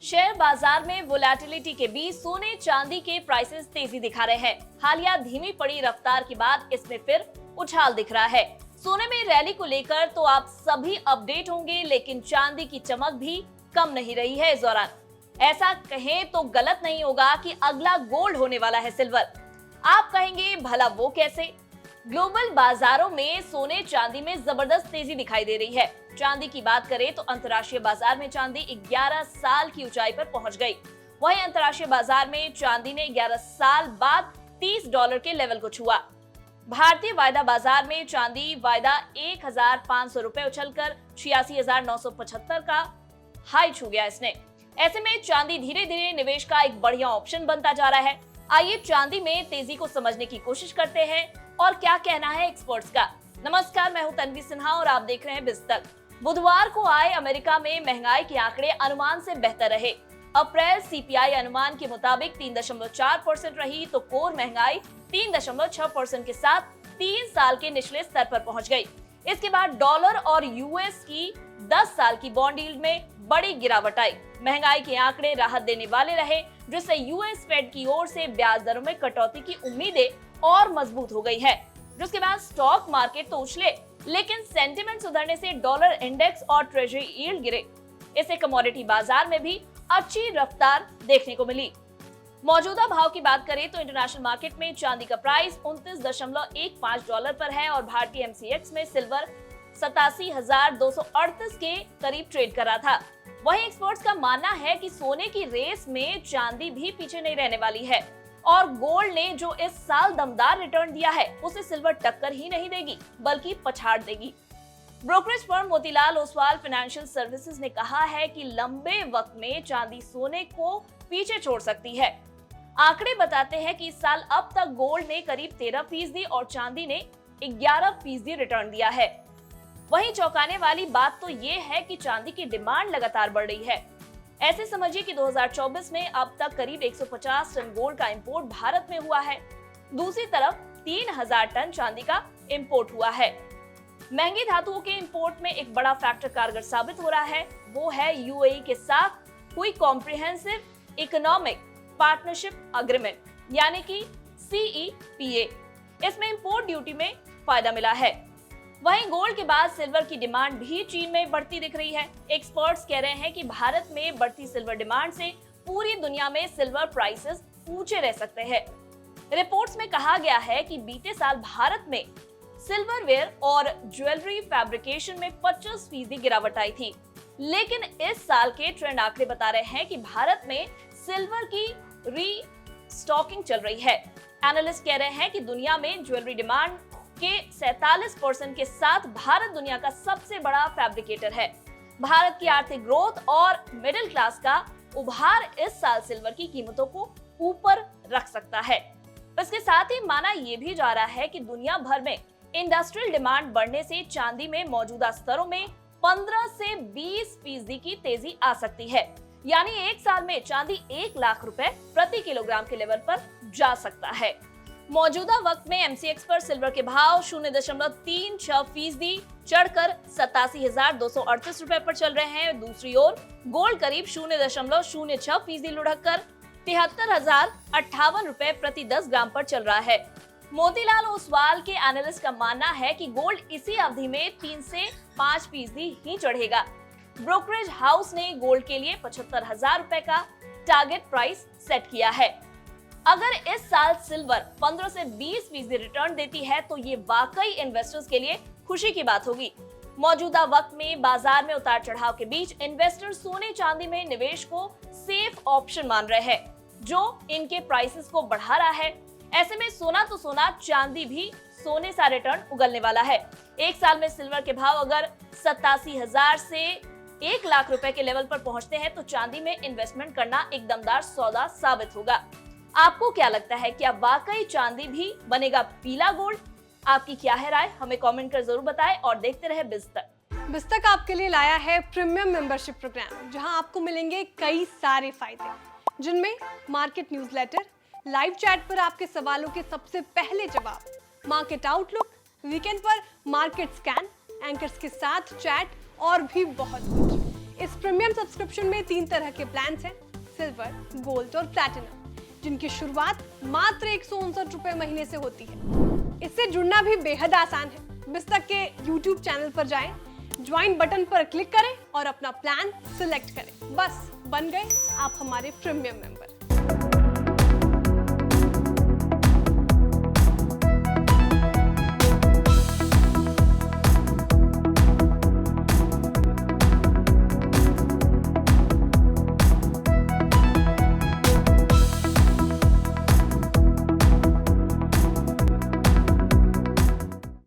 Share बाजार में volatility के बीच सोने चांदी के प्राइसेस तेजी दिखा रहे हैं। हालिया धीमी पड़ी रफ्तार के बाद इसमें फिर उछाल दिख रहा है। सोने में रैली को लेकर तो आप सभी अपडेट होंगे, लेकिन चांदी की चमक भी कम नहीं रही है इस दौरान। ऐसा कहें तो गलत नहीं होगा कि अगला गोल्ड होने वाला है सिल्वर। आप कहेंगे भला वो कैसे? ग्लोबल बाजारों में सोने चांदी में जबरदस्त तेजी दिखाई दे रही है। चांदी की बात करें तो अंतर्राष्ट्रीय बाजार में चांदी 11 साल की ऊंचाई पर पहुंच गई। वहीं अंतर्राष्ट्रीय बाजार में चांदी ने 11 साल बाद $30 के लेवल को छुआ। भारतीय वायदा बाजार में चांदी वायदा 1,500 रुपए उछलकर 86,975 का हाई छू गया इसने। ऐसे में चांदी धीरे धीरे निवेश का एक बढ़िया ऑप्शन बनता जा रहा है। आइए चांदी में तेजी को समझने की कोशिश करते हैं और क्या कहना है एक्सपर्ट्स का। नमस्कार, मैं हूं तन्वी सिन्हा और आप देख रहे हैं बिजतक। बुधवार को आए अमेरिका में महंगाई के आंकड़े अनुमान से बेहतर रहे। अप्रैल सीपीआई अनुमान के मुताबिक 3.4% रही तो कोर महंगाई 3.6% के साथ 3 साल के निचले स्तर पर पहुंच गई। इसके बाद डॉलर और यूएस की 10 साल की बॉन्ड यील्ड में बड़ी गिरावट आई। महंगाई के आंकड़े राहत देने वाले रहे, जिससे यूएस फेड की ओर से ब्याज दरों में कटौती की उम्मीदें और मजबूत हो गई है। जिसके बाद स्टॉक मार्केट तो उछले, लेकिन सेंटिमेंट सुधरने से डॉलर इंडेक्स और ट्रेजरी यील्ड गिरे। इससे कमोडिटी बाजार में भी अच्छी रफ्तार देखने को मिली। मौजूदा भाव की बात करें तो इंटरनेशनल मार्केट में चांदी का प्राइस $29.15 पर है और भारतीय एमसीएक्स में सिल्वर 87,238 के करीब ट्रेड कर रहा था। वहीं एक्सपर्ट्स का मानना है कि सोने की रेस में चांदी भी पीछे नहीं रहने वाली है और गोल्ड ने जो इस साल दमदार रिटर्न दिया है उसे सिल्वर टक्कर ही नहीं देगी बल्कि पछाड़ देगी। Brokerage firm Motilal Oswal financial services ने कहा है कि लंबे वक्त में चांदी सोने को पीछे छोड़ सकती है। आंकड़े बताते हैं कि इस साल अब तक गोल्ड ने करीब 13% और चांदी ने 11% रिटर्न दिया है। वहीं चौंकाने वाली बात तो ये है कि चांदी की डिमांड लगातार बढ़ रही है। ऐसे समझिए कि 2024 में अब तक करीब 150 टन गोल्ड का इंपोर्ट भारत में हुआ है। दूसरी तरफ 3,000 टन चांदी का इंपोर्ट हुआ है। महंगी धातुओं के इंपोर्ट में एक बड़ा फैक्टर कारगर साबित हो रहा है, वो है यूएई के साथ हुई कॉम्प्रिहेंसिव इकोनॉमिक पार्टनरशिप एग्रीमेंट यानी कि सीईपीए। इसमें इंपोर्ट ड्यूटी में फायदा मिला है। वहीं गोल्ड के बाद सिल्वर की डिमांड भी चीन में बढ़ती दिख रही है। एक्सपर्ट्स कह रहे हैं कि भारत में बढ़ती सिल्वर डिमांड से पूरी दुनिया में सिल्वर प्राइसेस ऊंचे रह सकते हैं। रिपोर्ट्स में कहा गया है कि बीते साल भारत में सिल्वरवेयर और ज्वेलरी फैब्रिकेशन में 25% गिरावट आई थी, लेकिन इस साल के ट्रेंड आंकड़े बता रहे हैं कि भारत में सिल्वर की रीस्टॉकिंग चल रही है। एनालिस्ट कह रहे हैं कि दुनिया में ज्वेलरी डिमांड के 47% के साथ भारत दुनिया का सबसे बड़ा फैब्रिकेटर है। भारत की आर्थिक ग्रोथ और मिडिल क्लास का उभार इस साल सिल्वर की कीमतों को ऊपर रख सकता है। इसके साथ ही माना यह भी जा रहा है कि दुनिया भर में इंडस्ट्रियल डिमांड बढ़ने से चांदी में मौजूदा स्तरों में 15 से 20% की तेजी आ सकती है। यानी एक साल में चांदी 1 लाख रुपए प्रति किलोग्राम के लेवल पर जा सकता है। मौजूदा वक्त में एमसीएक्स पर सिल्वर के भाव 0.36% चढ़कर 87,238 रुपए पर चल रहे हैं। दूसरी ओर गोल्ड करीब 0.06% लुढ़क कर 73,058 रुपए प्रति 10 ग्राम पर चल रहा है। मोतीलाल ओसवाल के एनालिस्ट का मानना है कि गोल्ड इसी अवधि में 3 से 5% ही चढ़ेगा। ब्रोकरेज हाउस ने गोल्ड के लिए 75,000 रुपए का टारगेट प्राइस सेट किया है। अगर इस साल सिल्वर 15 से 20% रिटर्न देती है तो ये वाकई इन्वेस्टर्स के लिए खुशी की बात होगी। मौजूदा वक्त में बाजार में उतार चढ़ाव के बीच इन्वेस्टर सोने चांदी में निवेश को सेफ ऑप्शन मान रहे हैं, जो इनके प्राइसेस को बढ़ा रहा है। ऐसे में सोना तो सोना, चांदी भी सोने सा रिटर्न उगलने वाला है। एक साल में सिल्वर के भाव अगर 87,000 से 1 लाख रुपए के लेवल पर पहुंचते हैं तो चांदी में इन्वेस्टमेंट करना एक दमदार सौदा साबित होगा। आपको क्या लगता है, क्या वाकई चांदी भी बनेगा पीला गोल्ड? आपकी क्या है राय, हमें कमेंट कर जरूर बताएं और देखते रहे बिजतक। बिजतक आपके लिए लाया है प्रीमियम मेंबरशिप प्रोग्राम, जहां आपको मिलेंगे कई सारे फायदे, जिनमें मार्केट न्यूज़लेटर, लाइव चैट पर आपके सवालों के सबसे पहले जवाब, मार्केट आउटलुक, वीकेंड पर मार्केट स्कैन, एंकर्स के साथ चैट और भी बहुत कुछ। इस प्रीमियम सब्सक्रिप्शन में 3 तरह के प्लान्स हैं, सिल्वर, गोल्ड और प्लैटिनम, जिनकी शुरुआत मात्र 159 रुपए महीने से होती है। इससे जुड़ना भी बेहद आसान है। बिस्तक के YouTube चैनल पर जाएं, ज्वाइन बटन पर क्लिक करें और अपना प्लान सिलेक्ट करें। बस बन गए आप हमारे प्रीमियम मेंबर।